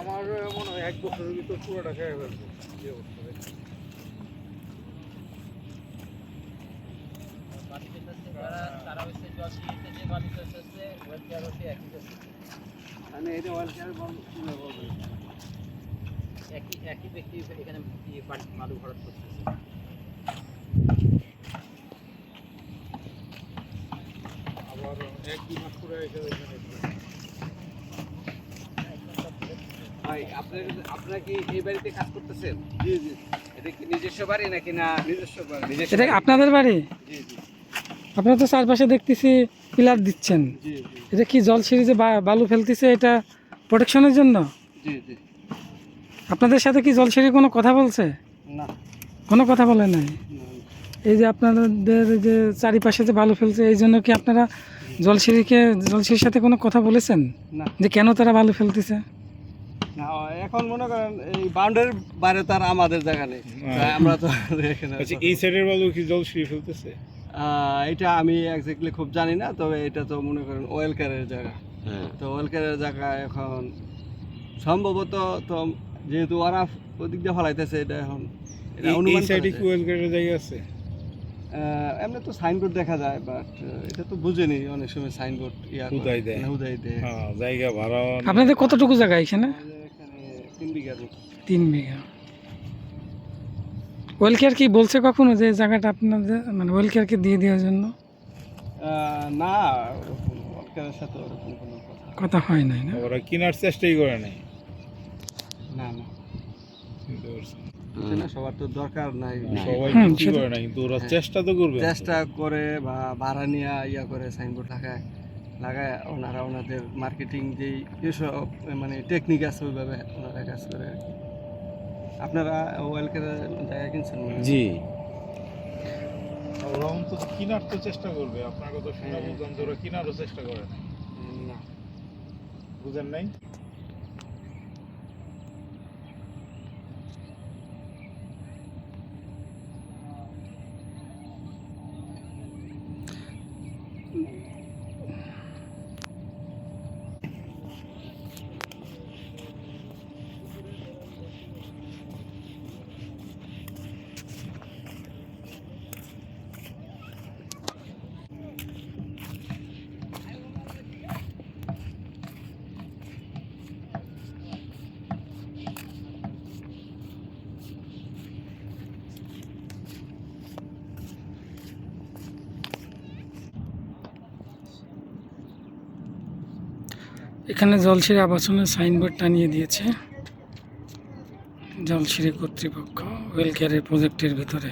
আমার মনে হয় 1 বছরের ভিতর পুরোটা খেয়ে ফেলবে এই অবস্থা দেখে। তারা হচ্ছে জল দিয়েছে যে বালি ফেলতেছে ওয়েলকেয়ার হচ্ছে একই করছে মানে এটা ওয়েলকেয়ার বন্ধ কিভাবে বলবে একই ব্যক্তি এখানে বালু ভরাট করতেছে। আবার 1-2 মাস পরে এসে এখানে ভাই আপনারা কি এই বাড়িতে কাজ করতেছেন? জি জি এটা কি নিজস্ব বাড়ি নাকি না? নিজস্ব বাড়ি। নিজস্ব এটা বাড়ি? আপনাদের বাড়ি? জি জি আপনারা তো চারপাশে দেখতেছি পিলার দিচ্ছেন, জি জি এটা কি জল সিঁড়ি যে বালু ফেলতেছে এটা প্রোটেকশনের জন্য? জি জি আপনাদের সাথে কি জল সিঁড়ি কোনো কথা বলছে? না কোনো কথা বলে নাই? না, এই যে আপনাদের যে চারিপাশে যে বালু ফেলছে এই জন্য কি আপনারা জলসিঁড়ির সাথে কোনো কথা বলেছেন না যে কেন তারা বালু ফেলতেছে? না এখন মনে করেন এই বাউন্ডারির বাইরে তো আর আমাদের জায়গা নেই, তাই আমরা তো এখানে আচ্ছা, এই সাইডের বালু কি জল সিঁড়ি ফেলতেছে? এটা আমি এক্স্যাক্টলি খুব জানি না, তবে এটা তো মনে করেন ওয়েলকেয়ারের জায়গা। হ্যাঁ। তো ওয়েলকেয়ারের জায়গা এখন সম্ভবত তো যেহেতু ওরা ওদিক দিয়ে ফলাইতেছে এটা এখন এটা এই অনুমান সাইডে করা কি যায়। ওয়েলকেয়ারের জায়গা আছে? এমনি তো সাইনবোর্ড দেখা যায়, বাট এটা তো বুঝেনি অনেক সময় সাইনবোর্ড হুদাই দেয়। হুদাই দেয়। হ্যাঁ, জায়গা ভাড়া আপনাদের কতটুকু জায়গা এখানে? আমাদের এখানে 3 বিঘার মতো। 3 বিঘা। ওয়েলকেয়ার কি বলছে কখনো যে এই জায়গাটা আপনাদের মানে ওয়েলকেয়ারকে দিয়ে দেওয়ার জন্য? না, ওরকম ওয়েলকেয়ারের সাথে ওরকম কোনো কথা কথা হয় নাই না? ওরা কেনার চেষ্টাই করে নাই। না না বুঝতে পারছেন? বুঝছে না, সবার তো দরকার নাই। সবাই হুম, কিছু সেটা- করে না, কিন্তু ওরা হ্যাঁ। চেষ্টা তো করবে। চেষ্টা করে বা ভাড়া নিয়ে ইয়া করে সাইনবোর্ড লাগায় ওনারা ওনাদের মার্কেটিং যেই এসব মানে টেকনিক আছে ওইভাবে ওনারা কাজ করে আর কি। আপনারা ওয়েলকেয়ারের জায়গা কিনছেন মনে হয়? জি। ওরা অন্তত কেনার তো চেষ্টা করবে। আপনার কথা শুনে হ্যাঁ। বলতাম যে ওরা কেনারও চেষ্টা করে না। না বুঝেন নাই? এখানে জলসিঁড়ি আবাসনের সাইনবোর্ড টানিয়ে দিয়েছে জলসিঁড়ি কর্তৃপক্ষ ওয়েলকেয়ারের প্রজেক্টের ভিতরে।